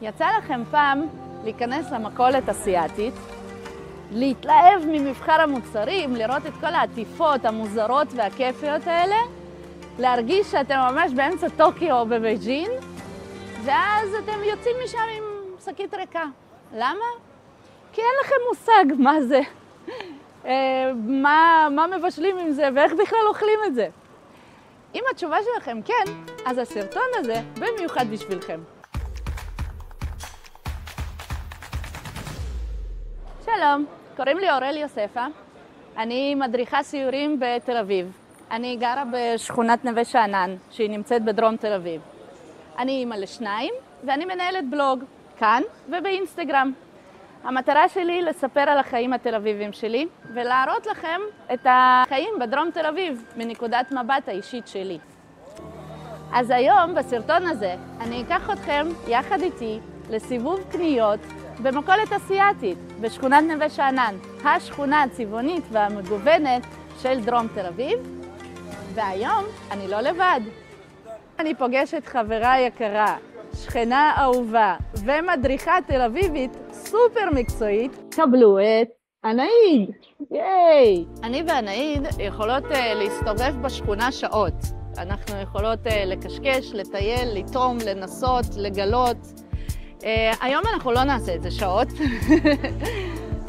יצא לכם פעם להיכנס למכולת אסיאתית, להתלהב ממבחר המוצרים, לראות את כל העטיפות המוזרות והכיפיות האלה, להרגיש שאתם ממש באמצע טוקיו או בבייג'ין, ואז אתם יוצאים משם עם שקית ריקה. למה? כי אין לכם מושג מה זה, מה מבשלים עם זה ואיך בכלל אוכלים את זה. אם התשובה שלכם כן, אז הסרטון הזה במיוחד בשבילכם. שלום, קוראים לי אורל יוספה. אני מדריכה סיורים בתל אביב. אני גרה בשכונת נווה שאנן, שהיא נמצאת בדרום תל אביב. אני אימא לשניים, ואני מנהלת בלוג, כאן ובאינסטגרם. המטרה שלי היא לספר על החיים התל אביביים שלי, ולהראות לכם את החיים בדרום תל אביב, מנקודת מבט האישית שלי. אז היום, בסרטון הזה, אני אקח אתכם יחד איתי לסיבוב קניות במכולת אסיאתית, בשכונת נווה שאנן, השכונה הצבעונית והמגוונת של דרום תל אביב. והיום אני לא לבד. אני פוגשת חברה יקרה, שכנה אהובה ומדריכה תל אביבית סופר מקצועית. קבלו את אנאיד. ייי! אני ואנאיד יכולות להסתובב בשכונה שעות. אנחנו יכולות לקשקש, לטייל, לתרום, לנסות, לגלות. היום אנחנו לא נעשה את זה שעות.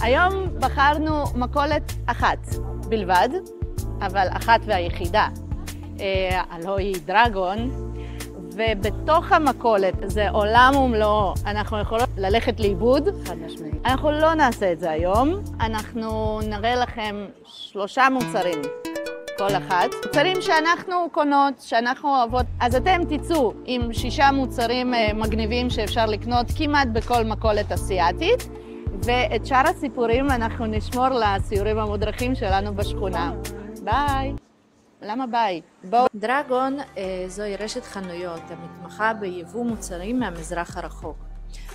היום בחרנו מכולת אחת בלבד, אבל אחת והיחידה. הלוא היא דרגון, ובתוך המכולת זה עולם ומלואו. אנחנו יכולות ללכת לאיבוד. חד משמעית. אנחנו לא נעשה את זה היום. אנחנו נראה לכם 3 מוצרים. כל אחת. מוצרים שאנחנו קונות, שאנחנו אוהבות. אז אתם תצאו עם 6 מוצרים מגניבים שאפשר לקנות כמעט בכל מכולת אסיאתית, ואת שאר הסיפורים אנחנו נשמור לסיורים המודרכים שלנו בשכונה. ביי! למה ביי? בואו. דרגון זוהי רשת חנויות המתמחה ביבוא מוצרים מהמזרח הרחוק.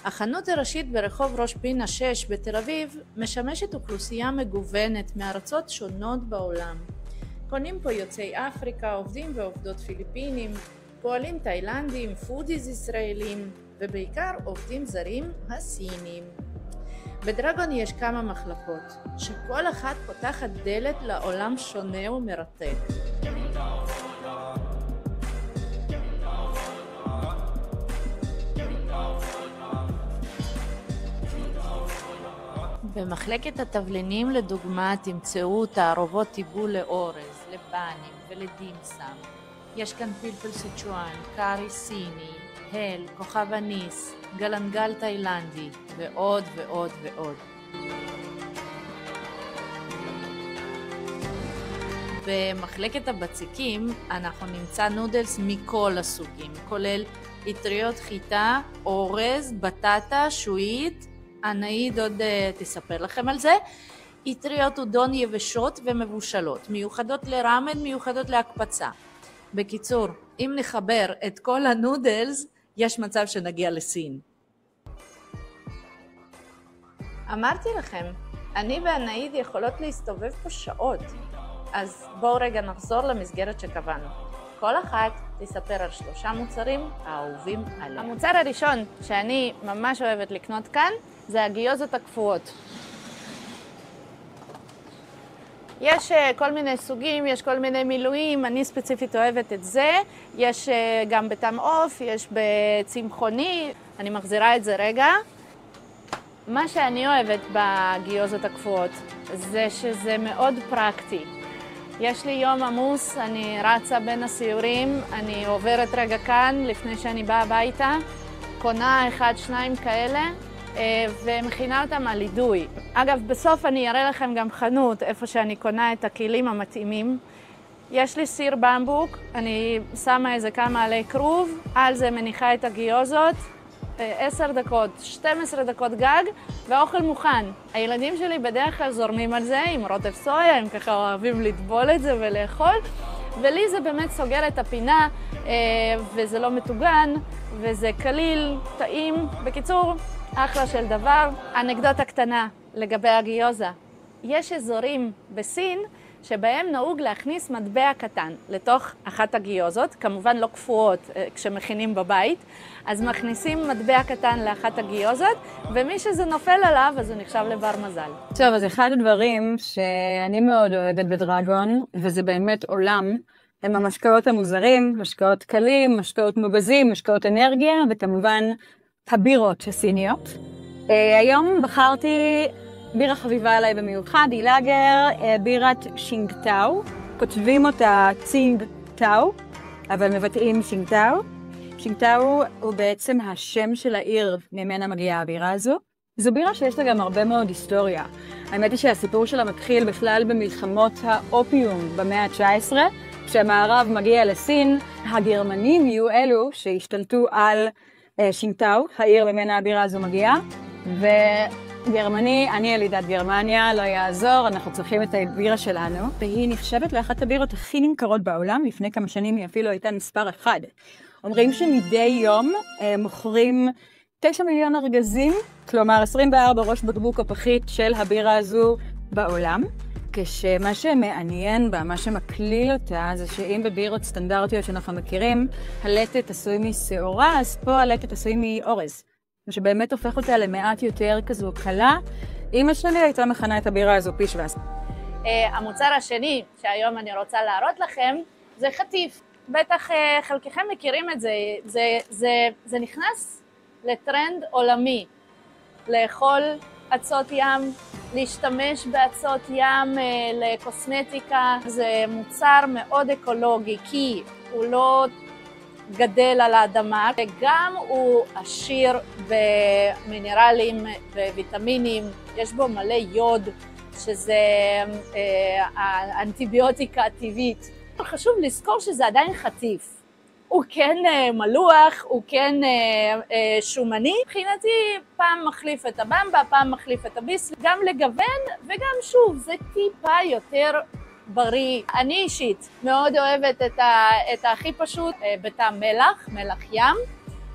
החנות הראשית ברחוב ראש פינה 6 בתל אביב משמשת אוכלוסייה מגוונת מארצות שונות בעולם. קונים פה יוצאי אפריקה, עובדים ועובדות פיליפינים, פועלים תאילנדים, פודיז ישראלים, ובעיקר עובדים זרים הסינים. בדרגון יש כמה מחלקות, שכל אחת פותחת דלת לעולם שונה ומרתק. במחלקת התבלינים לדוגמה תמצאו תערובות טיבול לאורז, לבנים ולדימסם. יש כאן פלפל סיצ'ואן, קארי סיני, הל, כוכב אניס, גלנגל תאילנדי ועוד ועוד ועוד. במחלקת הבציקים אנחנו נמצא נודלס מכל הסוגים, כולל אטריות חיטה, אורז, בטטה, שועית, אנאיד עוד תספר לכם על זה. אטריות אודון יבשות ומבושלות, מיוחדות לרמן, מיוחדות להקפצה. בקיצור, אם נחבר את כל הנודלס, יש מצב שנגיע לסין. אמרתי לכם, אני ואנאיד יכולות להסתובב פה שעות. אז בואו רגע נחזור למסגרת שקבענו. כל אחת תספר על 3 מוצרים האהובים עליה. המוצר הראשון שאני ממש אוהבת לקנות כאן, זה הגיוזות הקפואות. יש כל מיני סוגים, יש כל מיני מילואים, אני ספציפית אוהבת את זה. יש גם בטעם עוף, יש בצמחוני, אני מחזירה את זה רגע. מה שאני אוהבת בגיוזות הקפואות זה שזה מאוד פרקטי. יש לי יום עמוס, אני רצה בין הסיורים, אני עוברת רגע כאן לפני שאני באה הביתה, קונה 1-2 כאלה ומכינה אותם על אידוי. אגב, בסוף אני אראה לכם גם חנות איפה שאני קונה את הכלים המתאימים. יש לי סיר במבוק, אני שמה איזה כמה עלי כרוב, על זה מניחה את הגיוזות, 10 דקות, 12 דקות גג, והאוכל מוכן. הילדים שלי בדרך כלל זורמים על זה עם רוטב סויה, הם ככה אוהבים לטבול את זה ולאכול, ולי זה באמת סוגר את הפינה, וזה לא מטוגן, וזה קליל, טעים. בקיצור, אחלה של דבר. אנקדוטה קטנה לגבי הגיוזה. יש אזורים בסין שבהם נהוג להכניס מטבע קטן לתוך אחת הגיוזות, כמובן לא קפואות כשמכינים בבית, אז מכניסים מטבע קטן לאחת הגיוזות, ומי שזה נופל עליו, אז הוא נחשב לבר מזל. טוב, אז אחד הדברים שאני מאוד אוהבת בדרגון, וזה באמת עולם, הם המשקאות המוזרים, משקאות קלים, משקאות מוגזים, משקאות אנרגיה, וכמובן הבירות הסיניות. היום בחרתי בירה חביבה עליי במיוחד, היא לאגר, בירת שינגטאו. כותבים אותה צינגטאו, אבל מבטאים שינגטאו. שינגטאו הוא בעצם השם של העיר ממנה מגיעה הבירה הזו. זו בירה שיש לה גם הרבה מאוד היסטוריה. האמת היא שהסיפור שלה מתחיל בכלל במלחמות האופיום במאה ה-19, כשהמערב מגיע לסין, הגרמנים יהיו אלו שהשתלטו על שינגטאו, העיר ממנה הבירה הזו מגיעה, וגרמני, אני ילידת גרמניה, לא יעזור, אנחנו צריכים את הבירה שלנו, והיא נחשבת לאחת הבירות הכי נמכרות בעולם, לפני כמה שנים היא אפילו הייתה מספר 1. אומרים שמדי יום מוכרים 9 מיליון ארגזים, כלומר 24 ראש בקבוק או פחית של הבירה הזו בעולם. כשמה שמעניין בה, מה שמקליל אותה, זה שאם בבירות סטנדרטיות שאנחנו מכירים, הלטת עשוי משעורה, אז פה הלטת עשוי מאורז. שבאמת הופך אותה למעט יותר כזו קלה. אמא שלי הייתה מכנה את הבירה הזו פישוואס. המוצר השני שהיום אני רוצה להראות לכם, זה חטיף. בטח חלקכם מכירים את זה. זה נכנס לטרנד עולמי. לאכול עצות ים, להשתמש בעצות ים לקוסמטיקה. זה מוצר מאוד אקולוגי, כי הוא לא גדל על האדמה, וגם הוא עשיר במינרלים וויטמינים, יש בו מלא יוד, שזה האנטיביוטיקה הטבעית. חשוב לזכור שזה עדיין חטיף. הוא כן מלוח, הוא כן שומני. מבחינתי פעם מחליף את הבמבה, פעם מחליף את הביס, גם לגוון, וגם שוב, זה טיפה יותר בריא. אני אישית מאוד אוהבת את הכי פשוט בטעם מלח ים,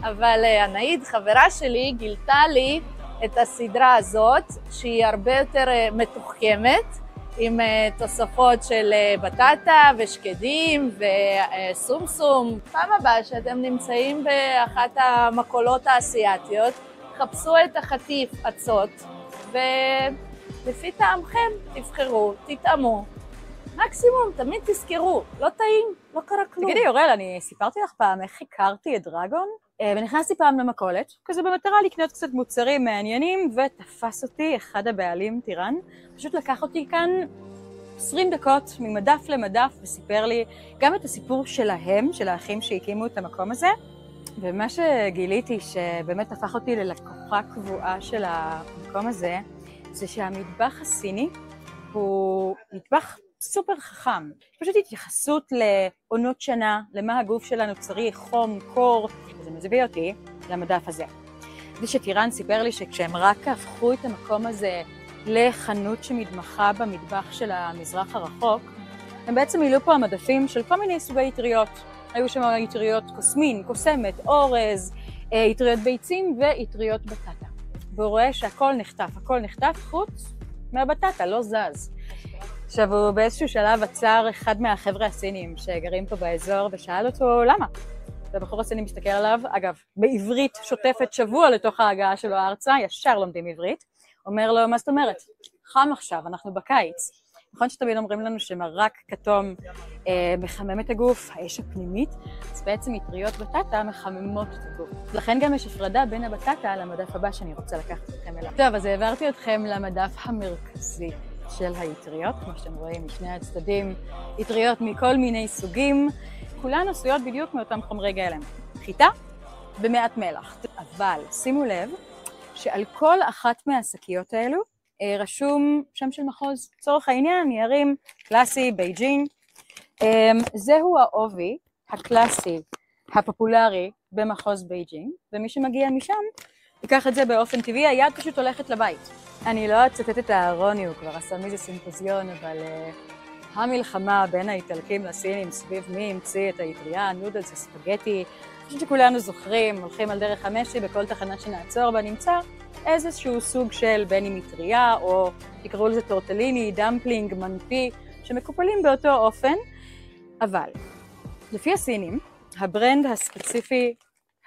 אבל אנאית, חברה שלי, גילתה לי את הסדרה הזאת, שהיא הרבה יותר מתוחכמת, עם תוספות של בטטה ושקדים וסומסום. פעם הבאה שאתם נמצאים באחת המקולות האסייתיות, חפשו את החטיף עצות, ולפי טעמכם תבחרו, תטעמו. מקסימום, תמיד תזכרו, לא טעים, לא קרה כלום. תגידי, אורל, אני סיפרתי לך פעם איך הכרתי את דרגון, ונכנסתי פעם למכולת, כזה במטרה לקנות קצת מוצרים מעניינים, ותפס אותי אחד הבעלים, טירן, פשוט לקח אותי כאן 20 דקות ממדף למדף, וסיפר לי גם את הסיפור שלהם, של האחים שהקימו את המקום הזה, ומה שגיליתי שבאמת הפך אותי ללקוחה קבועה של המקום הזה, זה שהמטבח הסיני הוא מטבח סופר חכם. פשוט התייחסות לעונות שנה, למה הגוף שלנו צריך, חום, קור, וזה מביא אותי למדף הזה. זה שטירן סיפר לי שכשהם רק הפכו את המקום הזה לחנות שמתמחה במטבח של המזרח הרחוק, הם בעצם מילאו פה המדפים של כל מיני סוגי יטריות. היו שם יטריות קוסמין, קוסמת, אורז, יטריות ביצים ויטריות בטטה. והוא רואה שהכל נחטף חוץ מהבטטה, לא זז. עכשיו הוא באיזשהו שלב עצר אחד מהחבר'ה הסינים שגרים פה באזור ושאל אותו למה. והבחור הסיני מסתכל עליו, אגב, בעברית שוטפת שבוע לתוך ההגעה שלו הארצה, ישר לומדים עברית, אומר לו, מה זאת אומרת? חם עכשיו, אנחנו בקיץ. נכון שתמיד אומרים לנו שמרק כתום מחמם את הגוף, האש הפנימית, אז בעצם יטריות בטטה מחממות את הגוף. לכן גם יש הפרדה בין הבטטה למדף הבא שאני רוצה לקחת אתכם אליו. טוב, אז העברתי אתכם למדף המרכזי של היטריות, כמו שאתם רואים משני הצדדים, יטריות מכל מיני סוגים, כולן עשויות בדיוק מאותם חומרי גלם. חיטה במעט מלח. אבל שימו לב שעל כל אחת מהשקיות האלו רשום שם של מחוז. לצורך העניין, ניירים קלאסי, בייג'ינג. זהו העובי הקלאסי, הפופולרי במחוז בייג'ינג, ומי שמגיע משם ייקח את זה באופן טבעי, היד פשוט הולכת לבית. אני לא אצטט את הארוני, הוא כבר עשה מזה סימפוזיון, אבל המלחמה בין האיטלקים לסינים סביב מי המציא את היטריה, נודלס, ספגטי, אני חושבת שכולנו זוכרים, הולכים על דרך המשי בכל תחנה שנעצור בה נמצא איזשהו סוג של בין אם מטריה או תקראו לזה טורטליני, דמפלינג, מנפי, שמקופלים באותו אופן, אבל לפי הסינים, הברנד הספציפי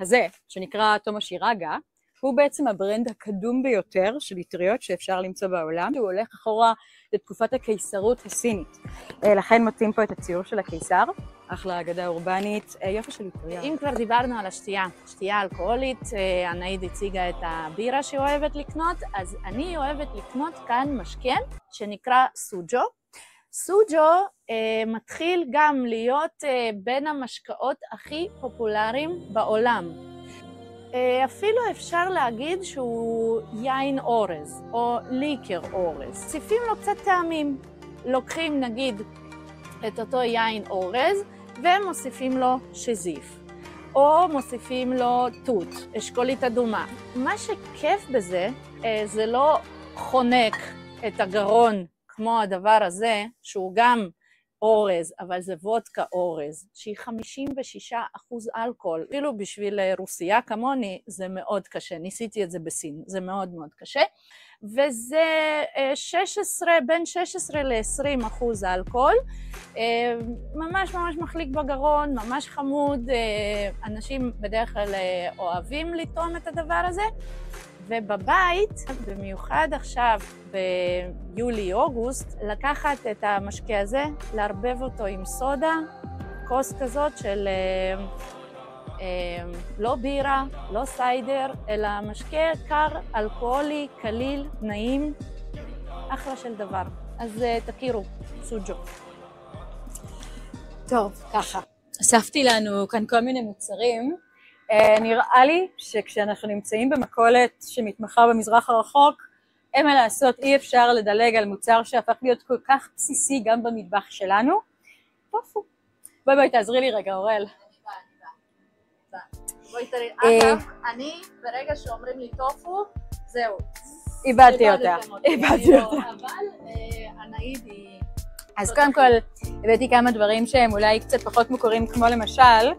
הזה, שנקרא טומשירגה, הוא בעצם הברנד הקדום ביותר של אטריות שאפשר למצוא בעולם. הוא הולך אחורה לתקופת הקיסרות הסינית. לכן מוצאים פה את הציור של הקיסר. אחלה אגדה אורבנית, יופי של אטריה. אם כבר דיברנו על השתייה, שתייה אלכוהולית, ענאיד הציגה את הבירה שהיא אוהבת לקנות, אז אני אוהבת לקנות כאן משקה שנקרא סוג'ו. סוג'ו מתחיל גם להיות בין המשקאות הכי פופולריים בעולם. אפילו אפשר להגיד שהוא יין אורז או ליקר אורז. מוסיפים לו קצת טעמים. לוקחים נגיד את אותו יין אורז ומוסיפים לו שזיף. או מוסיפים לו תות, אשכולית אדומה. מה שכיף בזה, זה לא חונק את הגרון כמו הדבר הזה, שהוא גם אורז, אבל זה וודקה אורז, שהיא 56% אלכוהול. אפילו בשביל רוסייה כמוני זה מאוד קשה, ניסיתי את זה בסין, זה מאוד מאוד קשה. וזה בין 16 ל-20% אלכוהול, ממש ממש מחליק בגרון, ממש חמוד, אנשים בדרך כלל אוהבים לטעום את הדבר הזה. ובבית, במיוחד עכשיו ביולי-אוגוסט, לקחת את המשקה הזה, לערבב אותו עם סודה, כוס כזאת של לא בירה, לא סיידר, אלא משקה קר, אלכוהולי, קליל, נעים, אחלה של דבר. אז תכירו, סוג'ו. טוב, ככה. אספתי לנו כאן כל מיני מוצרים. נראה לי שכשאנחנו נמצאים במכולת שמתמחה במזרח הרחוק, אין מה לעשות, אי אפשר לדלג על מוצר שהפך להיות כל כך בסיסי גם במטבח שלנו. טופו. בואי תעזרי לי רגע, אורל. בואי תראי, אגב, אני ברגע שאומרים לי טופו, זהו. איבדתי אותה. אבל ענאיד היא... אז קודם כל, הבאתי כמה דברים שהם אולי קצת פחות מוכרים, כמו למשל,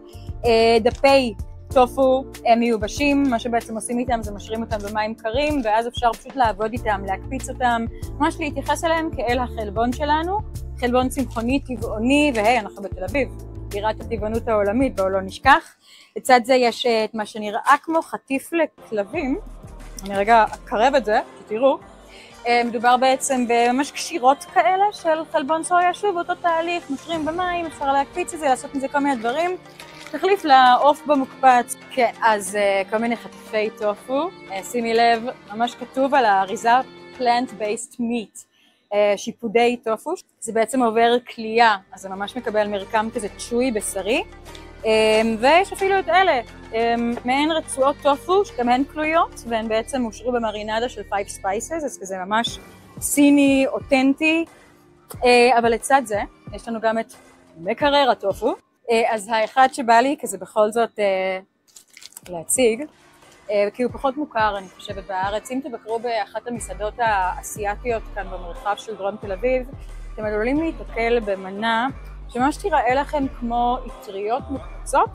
דפי טופו הם מיובשים, מה שבעצם עושים איתם זה משרים אותם במים קרים, ואז אפשר פשוט לעבוד איתם, להקפיץ אותם, ממש להתייחס אליהם כאל החלבון שלנו, חלבון צמחוני, טבעוני, והי, אנחנו בתל אביב, בירת הטבעונות העולמית, בואו לא נשכח. לצד זה יש את מה שנראה כמו חטיף לכלבים, אני רגע אקרב את זה, שתראו, מדובר בעצם בממש קשירות כאלה של חלבון סויה, שוב אותו תהליך, משרים במים, אפשר להקפיץ את זה, לעשות מזה כל מיני דברים, תחליף לעוף במוקפץ. כן, אז כל מיני חטיפי טופו, שימי לב, ממש כתוב על האריזה plant-based meat, שיפודי טופו, זה בעצם עובר קלייה, אז זה ממש מקבל מרקם כזה צ'וי בשרי, ויש אפילו את אלה, מעין רצועות טופו שגם הן קלויות, והן בעצם אושרו במרינדה של 5 spices, אז כזה ממש סיני, אותנטי, אבל לצד זה יש לנו גם את מקרר הטופו, אז האחד שבא לי כזה בכל זאת להציג, כי הוא פחות מוכר אני חושבת בארץ, אם תבקרו באחת המסעדות האסייתיות כאן במרחב של דרום תל אביב, אתם עלולים להתקל במנה שממש תיראה לכם כמו אטריות מוקצות,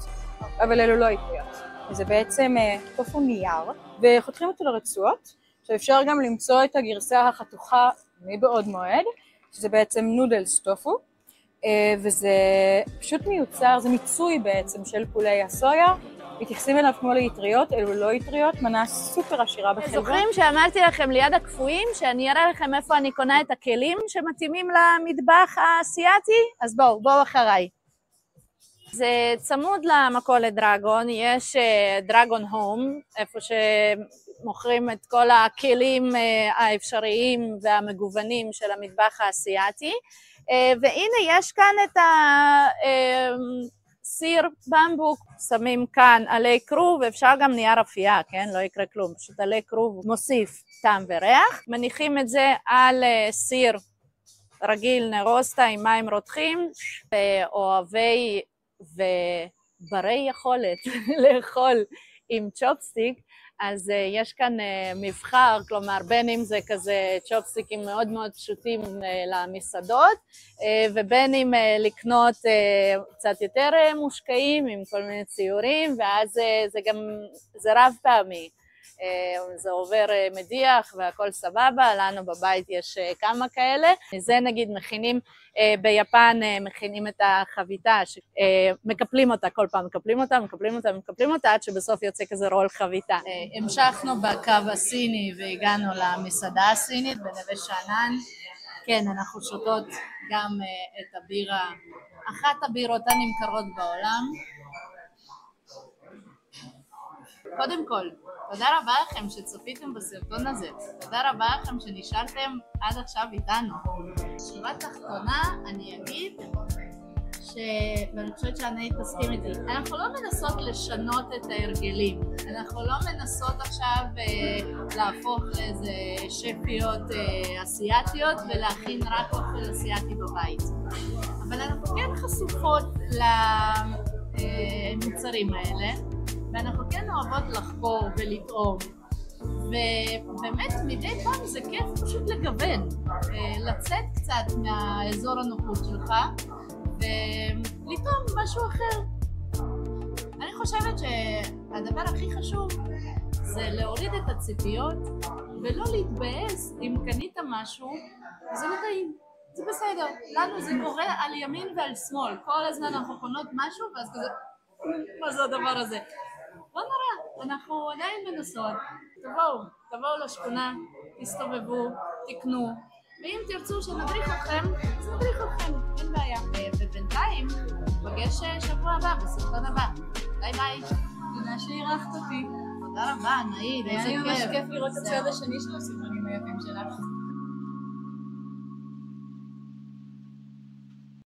אבל אלו לא אטריות. זה בעצם טופו נייר, וחותכים אותו לרצועות, שאפשר גם למצוא את הגרסה החתוכה מבעוד מועד, שזה בעצם נודלס טופו, וזה פשוט מיוצר, זה מיצוי בעצם של פולי הסויה, מתייחסים אליו כמו לאטריות, אלו לא אטריות, מנה סופר עשירה בחלבון. זוכרים שאמרתי לכם ליד הקפואים, שאני אראה לכם איפה אני קונה את הכלים שמתאימים למטבח האסייתי? אז בואו אחריי. זה צמוד למכולת דרגון, יש דרגון הום, איפה שמוכרים את כל הכלים האפשריים והמגוונים של המטבח האסייתי, והנה יש כאן את סיר במבוק, שמים כאן עלי כרוב, אפשר גם נייר אפייה, כן? לא יקרה כלום, פשוט עלי כרוב מוסיף טעם וריח, מניחים את זה על סיר רגיל נרוסטה עם מים רותחים, ואוהבי וברי יכולת לאכול עם צ'ופסטיק, אז יש כאן מבחר, כלומר בין אם זה כזה צ'ופסטיקים מאוד מאוד פשוטים למסעדות, ובין אם לקנות קצת יותר מושקעים עם כל מיני ציורים, ואז זה גם, זה רב פעמי. זה עובר מדיח והכל סבבה, לנו בבית יש כמה כאלה. זה נגיד מכינים, ביפן מכינים את החביתה, מקפלים אותה כל פעם, מקפלים אותה עד שבסוף יוצא כזה רול חביתה. המשכנו בקו הסיני והגענו למסעדה הסינית בנווה שאנן. כן, אנחנו שותות גם את הבירה, אחת הבירות הנמכרות בעולם. קודם כל, תודה רבה לכם שצפיתם בסרטון הזה, תודה רבה לכם שנשארתם עד עכשיו איתנו. בשורה תחתונה אני אגיד ואני חושבת שאני תסכים איתי, אנחנו לא מנסות לשנות את ההרגלים, אנחנו לא מנסות עכשיו להפוך לאיזה שפיות אסיאתיות ולהכין רק אוכל אסיאתי בבית, אבל אנחנו כן חשופות למוצרים האלה, ואנחנו כן אוהבות לחקור ולטעום, ובאמת מדי פעם זה כיף פשוט לגוון, לצאת קצת מהאזור הנוחות שלך ולטעום משהו אחר. אני חושבת שהדבר הכי חשוב זה להוריד את הציפיות ולא להתבאס אם קנית משהו וזה לא טעים, זה בסדר, לנו זה קורה על ימין ועל שמאל, כל הזמן אנחנו קונות משהו ואז כזה מה זה הדבר הזה? לא נורא, אנחנו עדיין מנסות, תבואו לשכונה, תסתובבו, תקנו, ואם תרצו שנדריך אתכם, אז נדריך אתכם, אין בעיה. ובינתיים, נפגש שבוע הבא, בסרטון הבא. ביי ביי. תודה שאירחת אותי. תודה רבה, נעיד, איזה כיף. היה ממש כיף לראות את הצד השני של הסרטונים היפים שלך.